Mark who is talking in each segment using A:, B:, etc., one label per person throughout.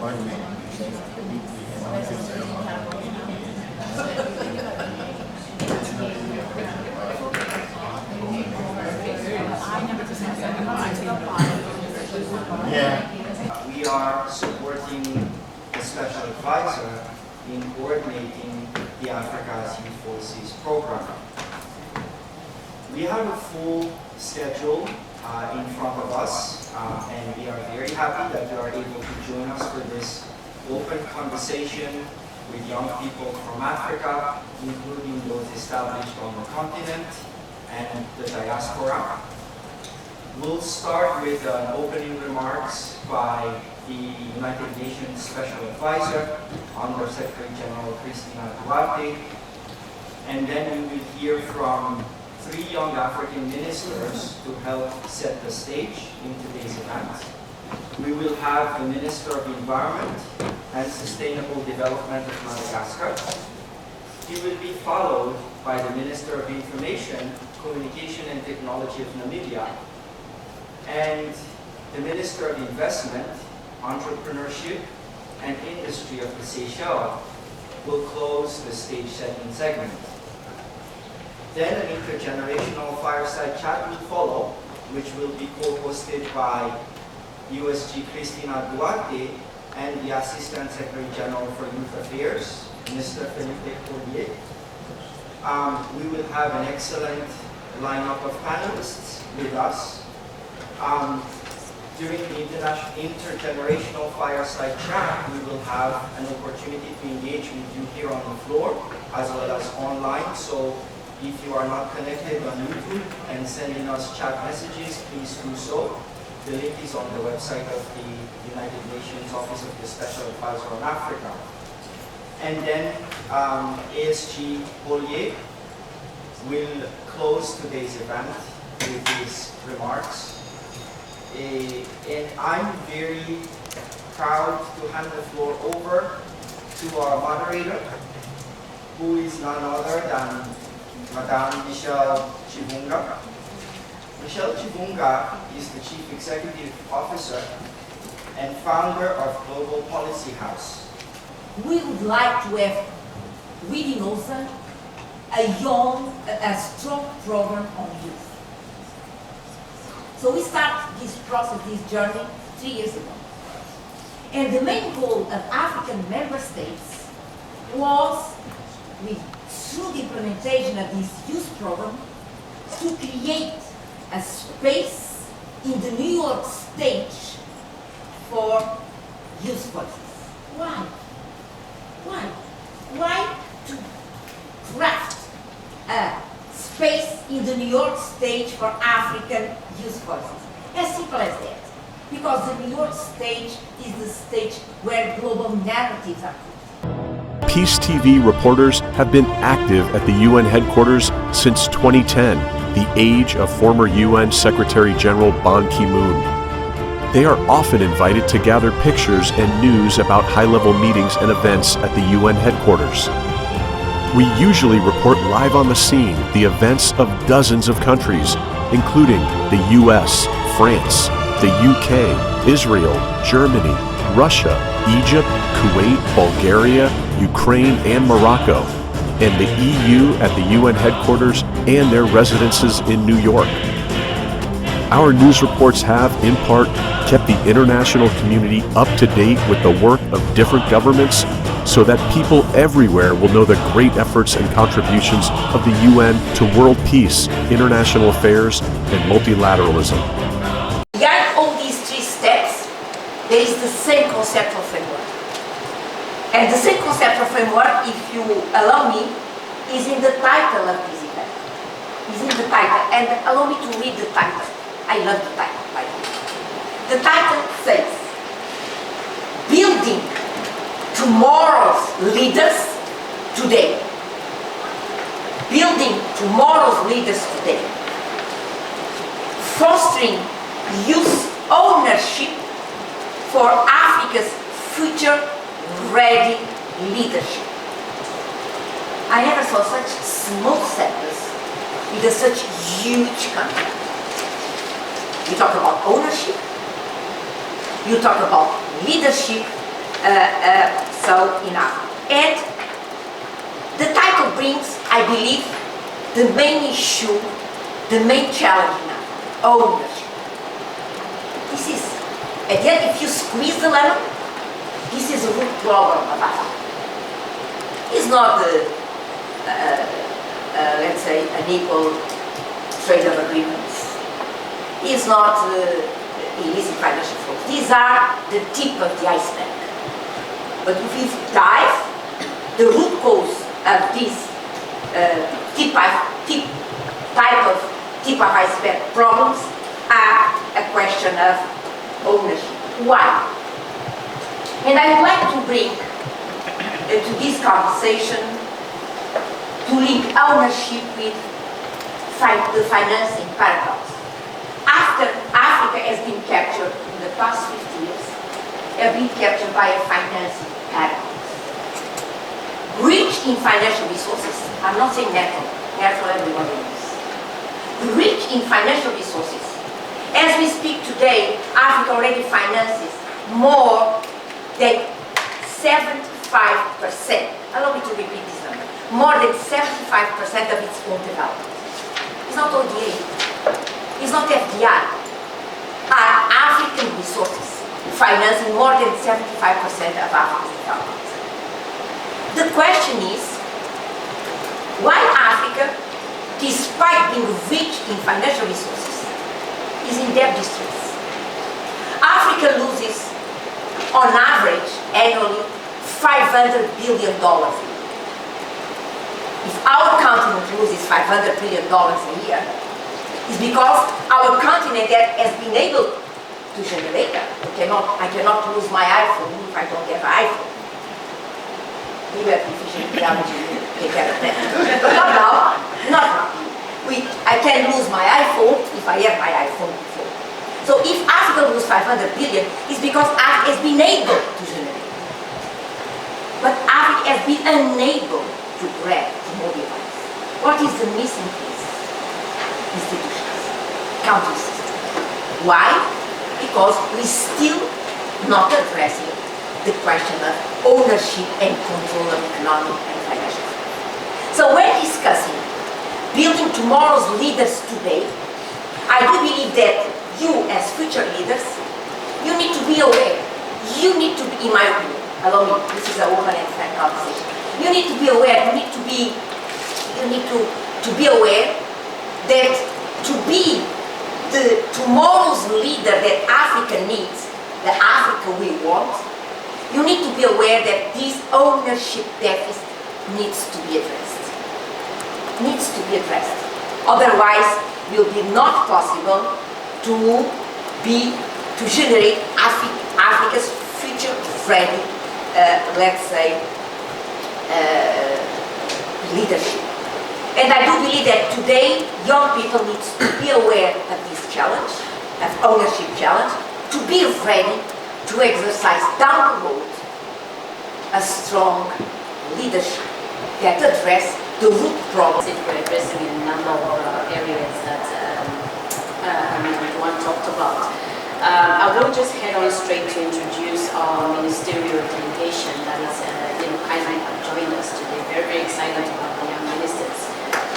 A: We are supporting the special advisor in coordinating the Africa's Youth Policies program. We have a full schedule in front of us, and we are very happy that you are able to join us for this open conversation with young people from Africa, including those established on the continent and the diaspora. We'll start with opening remarks by the United Nations Special Advisor, Under Secretary General Cristina Duarte, and then we will hear from 3 young African ministers to help set the stage in today's event. We will have the Minister of Environment and Sustainable Development of Madagascar. He will be followed by the Minister of Information, Communication and Technology of Namibia, and the Minister of Investment, Entrepreneurship and Industry of the Seychelles will close the stage setting segment. Then an intergenerational fireside chat will follow, which will be co-hosted by USG Cristina Duarte and the Assistant Secretary General for Youth Affairs, Mr. Philippe Collier. We will have an excellent lineup of panelists with us. During the intergenerational fireside chat, we will have an opportunity to engage with you here on the floor as well as online. So if you are not connected on YouTube and sending us chat messages, please do so. The link is on the website of the United Nations Office of the Special Advisor on Africa. And then ASG Collier will close today's event with his remarks. And I'm very proud to hand the floor over to our moderator, who is none other than Madame Michelle Chivunga. Michelle Chivunga is the Chief Executive Officer and founder of Global Policy House.
B: We would like to have within OSAA a strong program on youth. So we started this process, this journey 3 years ago. And the main goal of African member states was, through the implementation of this youth program, to create a space in the New York stage for youth voices. Why? Why? Why to craft a space in the New York stage for African youth voices? As simple as that. Because the New York stage is the stage where global narratives are put.
C: Peace TV reporters have been active at the UN headquarters since 2010, the age of former UN Secretary General Ban Ki-moon. They are often invited to gather pictures and news about high-level meetings and events at the UN headquarters. We usually report live on the scene the events of dozens of countries, including the US, France, the UK, Israel, Germany, Russia, Egypt, Kuwait, Bulgaria, Ukraine, and Morocco, and the EU at the UN headquarters and their residences in New York. Our news reports have, in part, kept the international community up to date with the work of different governments so that people everywhere will know the great efforts and contributions of the UN to world peace, international affairs, and multilateralism.
B: Behind all these 3 steps, there is the same conceptual framework. And the same conceptual framework, if you allow me, is in the title of this event. Is in the title, and allow me to read the title. I love the title, by the way. The title says, Building Tomorrow's Leaders Today. Building Tomorrow's Leaders Today. Fostering youth ownership for Africa's future-ready leadership. I never saw such small sectors with such huge content. You talk about ownership, you talk about leadership, so enough. And the title brings, I believe, the main issue, the main challenge now, ownership. This is, and yet if you squeeze the lemon, this is a root problem of Africa. It's not let's say, unequal trade of agreements. It's not illicit financial flows. These are the tip of the iceberg. But if you dive, the root cause of this tip of iceberg problems are a question of ownership. Why? And I would like to bring to this conversation to link ownership with the financing paradox. After Africa has been captured in the past 50 years, have been captured by a financing paradox. Rich in financial resources, I'm not saying natural everybody knows. Rich in financial resources. As we speak today, Africa already finances more than 75%. Allow me to repeat this number. More than 75% of its own development. It's not ODA. It's not FDI. Are African resources financing more than 75% of Africa's development. The question is, why Africa, despite being rich in financial resources, is in debt distress? Africa loses, on average, annually, $500 billion a year. If our continent loses $500 billion a year, it's because our continent has been able to generate that. I cannot lose my iPhone if I don't have an iPhone. You have efficient theology, you take care of that. But not now, not now. I can lose my iPhone if I have my iPhone before. So if Africa loses 500 billion, it's because Africa has been able to generate. But Africa has been unable to grab, to mobilize. What is the missing piece? Institutions, country systems. Why? Because we're still not addressing the question of ownership and control of economic and financial affairs. So when discussing building tomorrow's leaders today, I do believe that you as future leaders, you need to be aware. You need to be, in my opinion, allow me, this is an open and frank conversation. You need to be aware, you need to be aware that to be the tomorrow's leader that Africa needs, the Africa we want, you need to be aware that this ownership deficit needs to be addressed. Needs to be addressed. Otherwise, it will be not possible to generate Africa's future-ready, let's say, leadership. And I do believe that today, young people need to be aware of this challenge, of ownership challenge, to be ready to exercise down the road a strong leadership that address the root problems.
D: We're addressing a number of areas that one talked about. I will just head on straight to introduce our ministerial delegation that is kindly joined us today. Very, very excited about the young ministers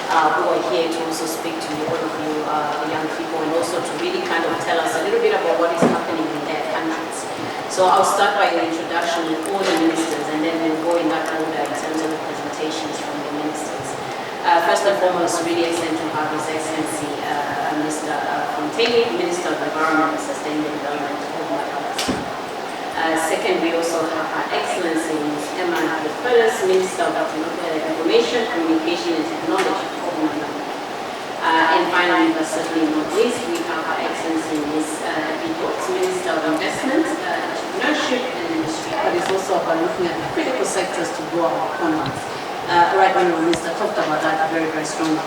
D: who are here to also speak to all of you, the young people, and also to really kind of tell us a little bit about what is happening in their countries. So I'll start by an introduction with all the ministers, and then we'll go in that order in terms of the presentations from the ministers. First and foremost, really excellent to have His Excellency Mr. Fontaine, Minister of Environment and Sustainable Development of Madagascar. Second, we also have Her Excellency Ms. Emma Phyllis, Minister of Information, Communication and Technology of Madagascar. And finally, but certainly not least, we have Her Excellency Ms. Bidot, Minister of Investment, Entrepreneurship and Industry. But it's also about looking at the critical sectors to grow our economies. Right, Honourable Minister talked about that very, very strongly.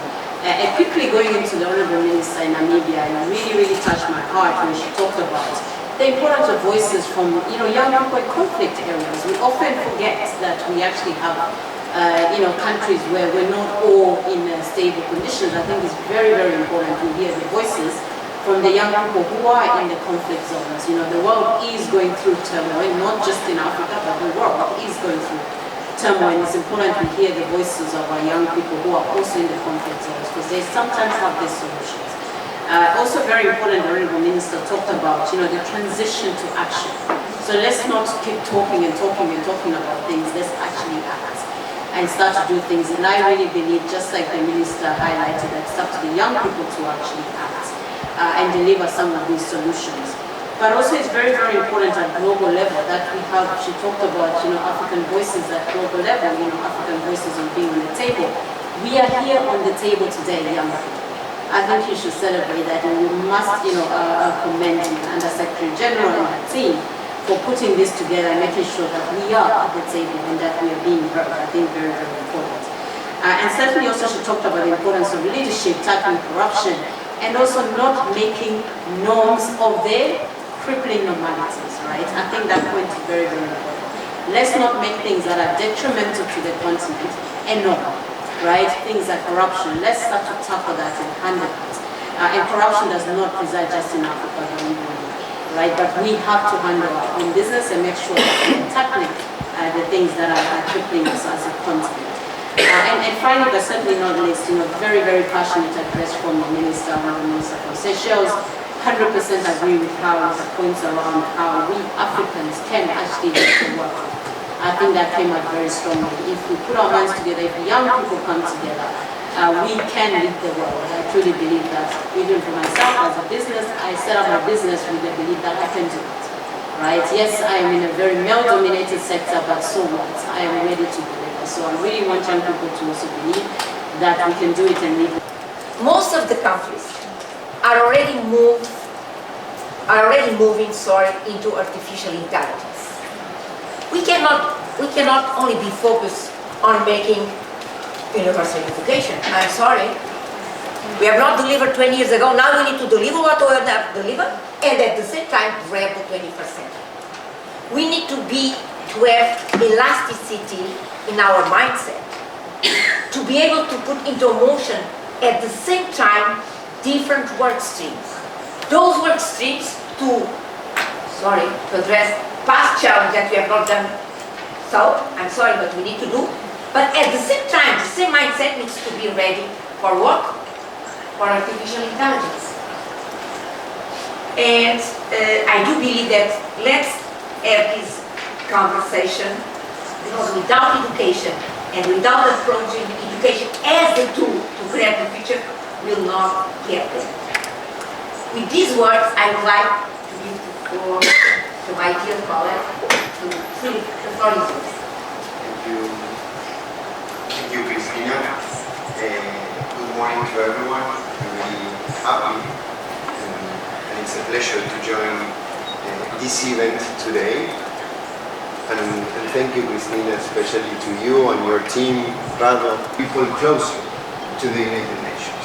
D: And quickly going into the Honourable Minister in Namibia, it really, really touched my heart when she talked about the importance of voices from young people in conflict areas. We often forget that we actually have countries where we're not all in stable conditions. I think it's very, very important to hear the voices from the young people who are in the conflict zones. You know, the world is going through turmoil, not just in Africa, but the world is going through turmoil. It's important to hear the voices of our young people who are also in the conflict zones, because they sometimes have these solutions. Also very important, the Honorable Minister talked about, you know, the transition to action. So let's not keep talking and talking and talking about things, let's actually act and start to do things. And I really believe, just like the Minister highlighted, that it's up to the young people to actually act and deliver some of these solutions. But also it's very, very important at global level that we have, she talked about, you know, African voices at global level, you know, African voices on being on the table. We are here on the table today, young people. I think you should celebrate that, and we must, you know, commend the Under Secretary General and her team for putting this together and making sure that we are at the table and that we are being heard. I think very, very important. And certainly also she talked about the importance of leadership, tackling corruption, and also not making norms of their crippling normalities, right? I think that point is very, very important. Let's not make things that are detrimental to the continent and normal. Right? Things like corruption, let's start to tackle that and handle it. And corruption does not reside just in Africa, right? But we have to handle our own business and make sure that we are tackling the things that are crippling us as a continent. And finally, but certainly not least, you know, very, very passionate address from the Minister, Honorable Minister from Seychelles. 100% agree with how the points around how we Africans can actually make the work. I think that came out very strongly. If we put our minds together, if young people come together, we can lead the world. I truly believe that. Even for myself as a business, I set up my business with the belief that I can do it. Right? Yes, I am in a very male-dominated sector, but so what? I am ready to deliver. So I really want young people to also believe that we can do it and lead.
B: Most of the countries are already moving into artificial intelligence. We cannot only be focused on making universal education. I'm sorry. We have not delivered 20 years ago. Now we need to deliver what we have delivered, and at the same time grab the 21st century. We need to have elasticity in our mindset to be able to put into motion at the same time different work streams. Those work streams to address past challenge that we have not done. So, I'm sorry, but we need to do. But at the same time, the same mindset needs to be ready for what? For artificial intelligence. And I do believe that let's have this conversation, because without education and without approaching education as the tool to grab the future, will not get there. With these words, I would like to give the floor to my dear colleague, to Philip. The floor is yours.
E: Thank you, Christina. Good morning to everyone. I'm really happy and it's a pleasure to join this event today. And thank you, Christina, especially to you and your team, rather people closer to the United Nations.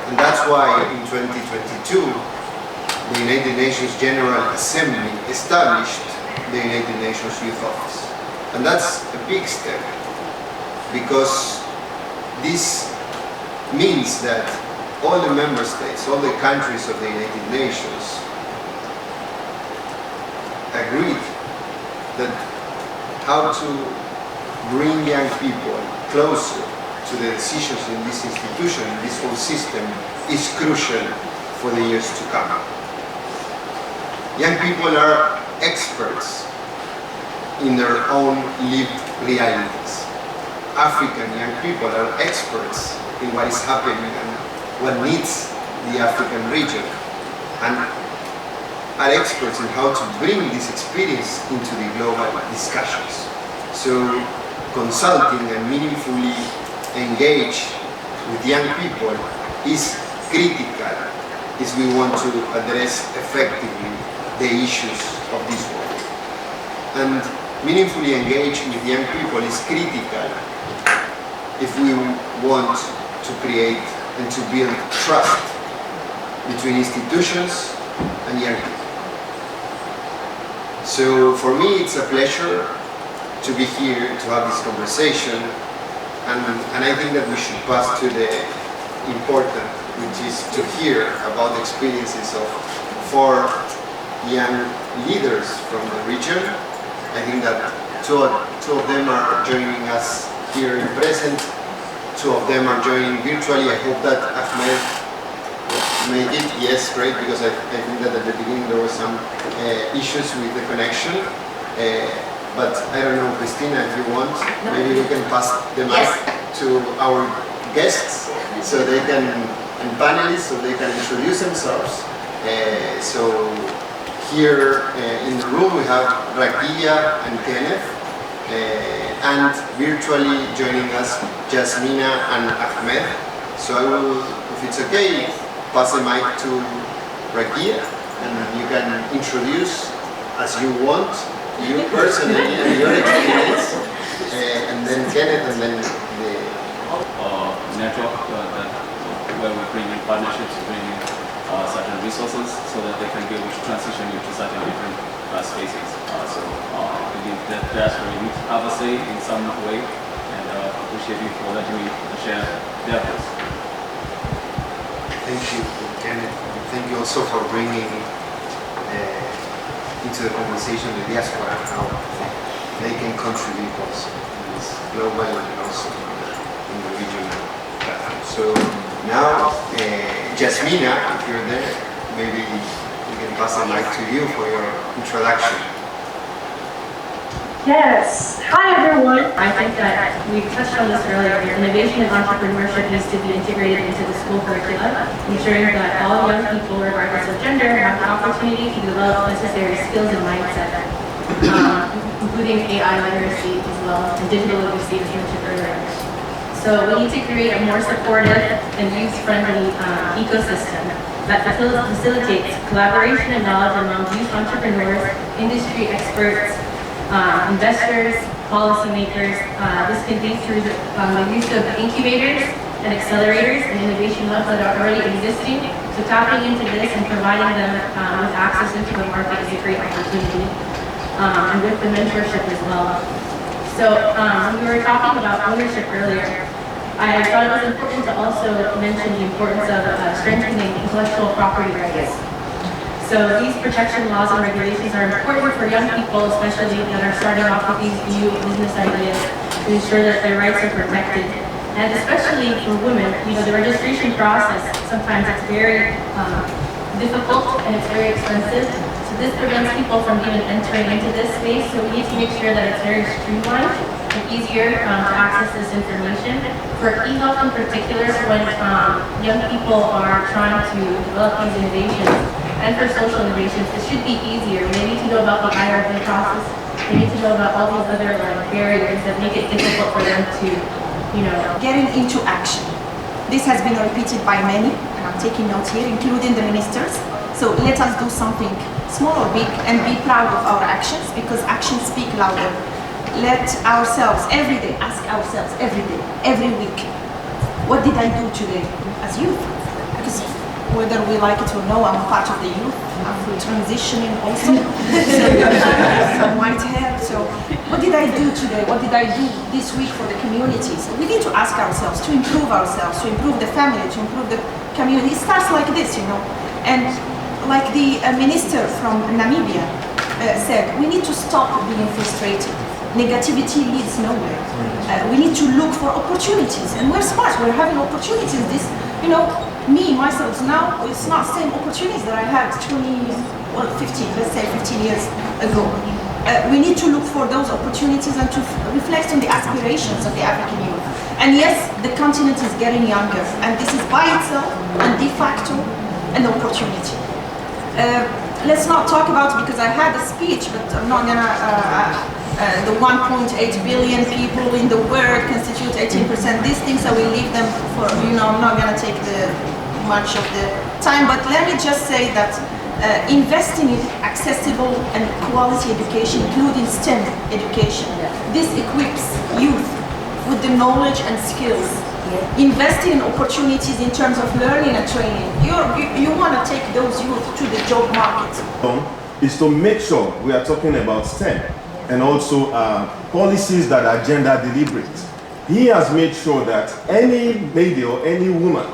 E: And that's why in 2022, the United Nations General Assembly established the United Nations Youth Office. And that's a big step, because this means that all the member states, all the countries of the United Nations agreed that how to bring young people closer to the decisions in this institution, in this whole system, is crucial for the years to come. Young people are experts in their own lived realities. African young people are experts in what is happening and what needs the African region, and are experts in how to bring this experience into the global discussions. So consulting and meaningfully engage with young people is critical if we want to address effectively the issues of this world. And meaningfully engage with young people is critical if we want to create and to build trust between institutions and young people. So for me, it's a pleasure to be here to have this conversation, and I think that we should pass to the important which is to hear about the experiences of 4 young leaders from the region. I think that two of them are joining us here in present. 2 of them are joining virtually. I hope that Ahmed made it. Yes, great, because I think that at the beginning there were some issues with the connection. But I don't know, Christina, if you want, maybe we can pass the mic to our guests so they can, and panelists, so they can introduce themselves. So here in the room we have Rakia and Kenneth, and virtually joining us Jasmina and Ahmed. So I will, if it's okay, pass the mic to Rakia, and you can introduce as you want, you personally and your experience, and then Kenneth, and then the
F: network where we bring in partnerships, bring in certain resources so that they can be able to transition into certain different spaces. So I believe that that's where we have a say in some way, and appreciate you for letting me share their voice.
E: Thank you, Kenneth. Thank you also for bringing into the conversation the diaspora and how they can contribute also in this global and also in the regional platform. So now, Jasmina, if you're there, maybe we can pass the mic to you for your introduction.
G: Yes. Hi, everyone. I think that we touched on this earlier. Innovation and entrepreneurship needs to be integrated into the school curriculum, ensuring that all young people, regardless of gender, have the opportunity to develop necessary skills and mindset, including AI literacy as well, and digital literacy, as mentioned earlier. So we need to create a more supportive and youth-friendly ecosystem that facilitates collaboration and knowledge among youth entrepreneurs, industry experts, investors, policymakers. This can be through the use of incubators and accelerators and innovation hubs that are already existing. So tapping into this and providing them with access into the market is a great opportunity, and with the mentorship as well. So when we were talking about ownership earlier, I thought it was important to also mention the importance of strengthening intellectual property rights. So these protection laws and regulations are important for young people, especially that are starting off with these new business ideas, to ensure that their rights are protected. And especially for women, the registration process, sometimes it's very difficult and it's very expensive. So this prevents people from even entering into this space. So we need to make sure that it's very streamlined and easier to access this information. For e-health in particular, when young people are trying to develop these innovations, and for social innovations, it should be easier. They need to know about the IRB process. They need to know about all these other barriers that make it difficult for them to,
H: getting into action. This has been repeated by many, and I'm taking notes here, including the ministers. So let us do something small or big and be proud of our actions, because actions speak louder. Let ourselves every day ask ourselves every day, every week, what did I do today as youth? Because whether we like it or no, I'm part of the youth. I'm transitioning also. Some white hair. So what did I do today? What did I do this week for the community? So we need to ask ourselves, to improve ourselves, to improve the family, to improve the community. It starts like this, And like the minister from Namibia said, we need to stop being frustrated. Negativity leads nowhere. We need to look for opportunities, and we're smart. We're having opportunities. This, me, myself, now it's not the same opportunities that I had 15 years ago. We need to look for those opportunities and to reflect on the aspirations of the African youth. And yes, the continent is getting younger, and this is by itself and de facto an opportunity. Let's not talk about it because I had a speech, but I'm not gonna. The 1.8 billion people in the world constitute 18%. These things I will leave them for, I'm not gonna take much of the time, but let me just say that investing in accessible and quality education, including STEM education, this equips youth with the knowledge and skills. Investing in opportunities in terms of learning and training. You want to take those youth to the job market.
I: Is to make sure we are talking about STEM and also policies that are gender deliberate. He has made sure that any lady or any woman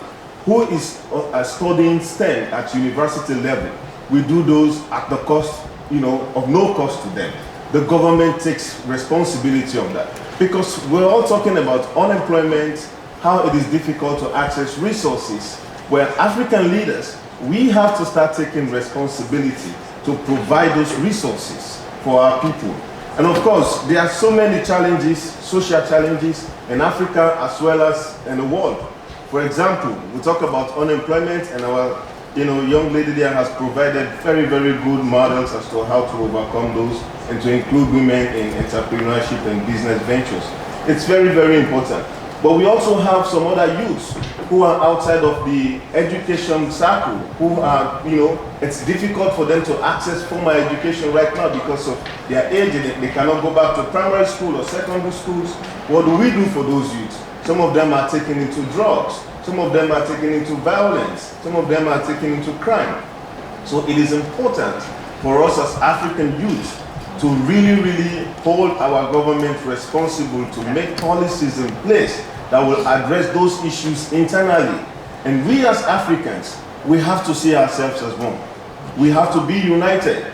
I: who is studying STEM at university level, we do those at the cost, of no cost to them. The government takes responsibility of that. Because we're all talking about unemployment, how it is difficult to access resources. Where African leaders, we have to start taking responsibility to provide those resources for our people. And of course, there are so many challenges, social challenges in Africa as well as in the world. For example, we talk about unemployment, and our young lady there has provided very, very good models as to how to overcome those and to include women in entrepreneurship and business ventures. It's very, very important. But we also have some other youths who are outside of the education circle, who are, it's difficult for them to access formal education right now because of their age, and they cannot go back to primary school or secondary schools. What do we do for those youths? Some of them are taken into drugs. Some of them are taken into violence. Some of them are taken into crime. So it is important for us as African youth to really, really hold our government responsible to make policies in place that will address those issues internally. And we as Africans, we have to see ourselves as one. We have to be united.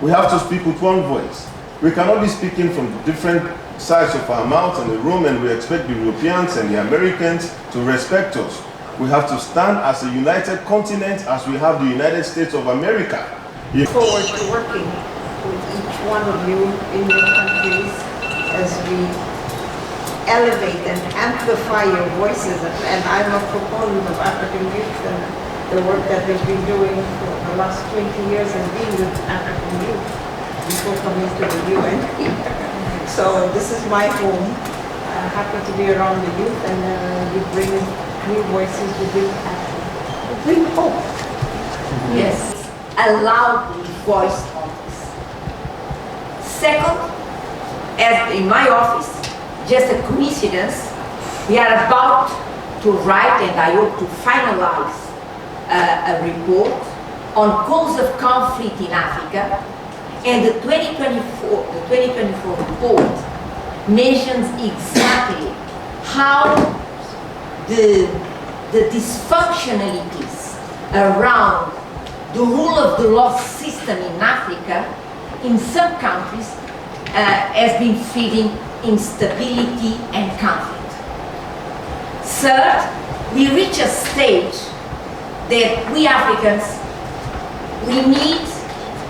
I: We have to speak with one voice. We cannot be speaking from different sides of our mouth in the room and we expect the Europeans and the Americans to respect us. We have to stand as a united continent as we have the United States of America.
J: Forward to working with each one of you in your countries as we elevate and amplify your voices. And I'm a proponent of African youth and the work that we've been doing for the last 20 years and being with African youth before coming to the UN. So this is my home. Happy to be around the youth, and we bring new voices, we bring action, we bring hope.
B: Yes, a loud voice on this. Second, as in my office, just a coincidence, we are about to write, and I hope to finalize a report on cause of conflict in Africa, and the 2024 report mentions exactly how the dysfunctionalities around the rule of the law system in Africa, in some countries, has been feeding instability and conflict. Third, we reach a stage that we Africans, we need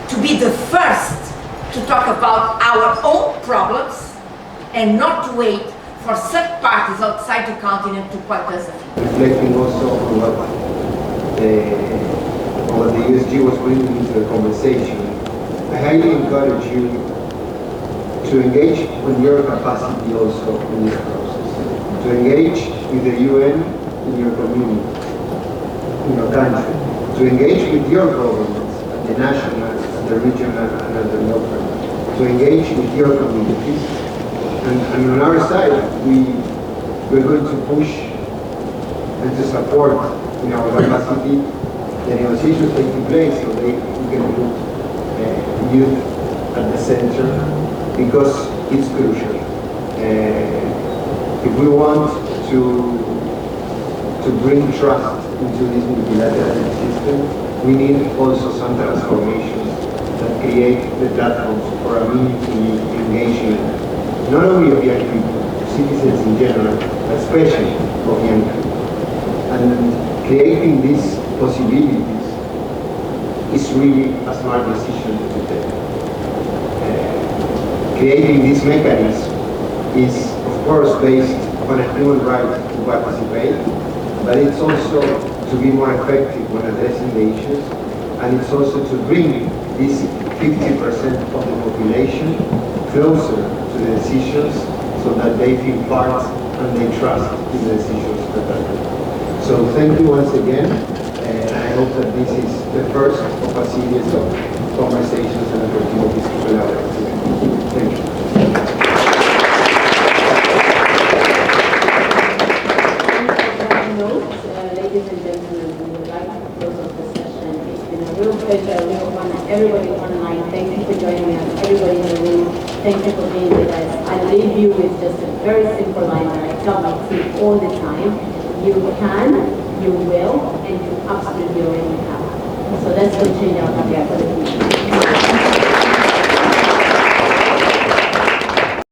B: to be the first to talk about our own problems and not to wait for third parties outside the continent to point us a finger.
E: Reflecting also on what the USG was bringing into the conversation, I highly encourage you to engage with your capacity also in this process, to engage with the UN in your community, in your country, to engage with your governments at the national, at the regional, and at the local, to engage with your communities. And on our side, we're going to push and to support in our capacity the negotiations taking place so we can put youth at the center, because it's crucial. If we want to bring trust into this multilateral system, we need also some transformations that create the platforms for a meaningful engagement, not only of young people, citizens in general, but especially of young people. And creating these possibilities is really a smart decision to take. Creating this mechanism is, of course, based on a human right to participate, but it's also to be more effective when addressing the issues, and it's also to bring this 50% of the population closer to the decisions so that they feel part and they trust in the decisions that are made. So thank you once again, and I hope that this is the first of a series of conversations and opportunities to collaborate. Thank you.
K: Ladies and gentlemen, we would like to close off the session. It's been a real pleasure. We want everybody online. Thank you for joining us. Everybody in the room, thank you for being with us. I leave you with just a very simple line that I tell my team all the time. You can you will, and you absolutely already have. So let's continue our career for the future.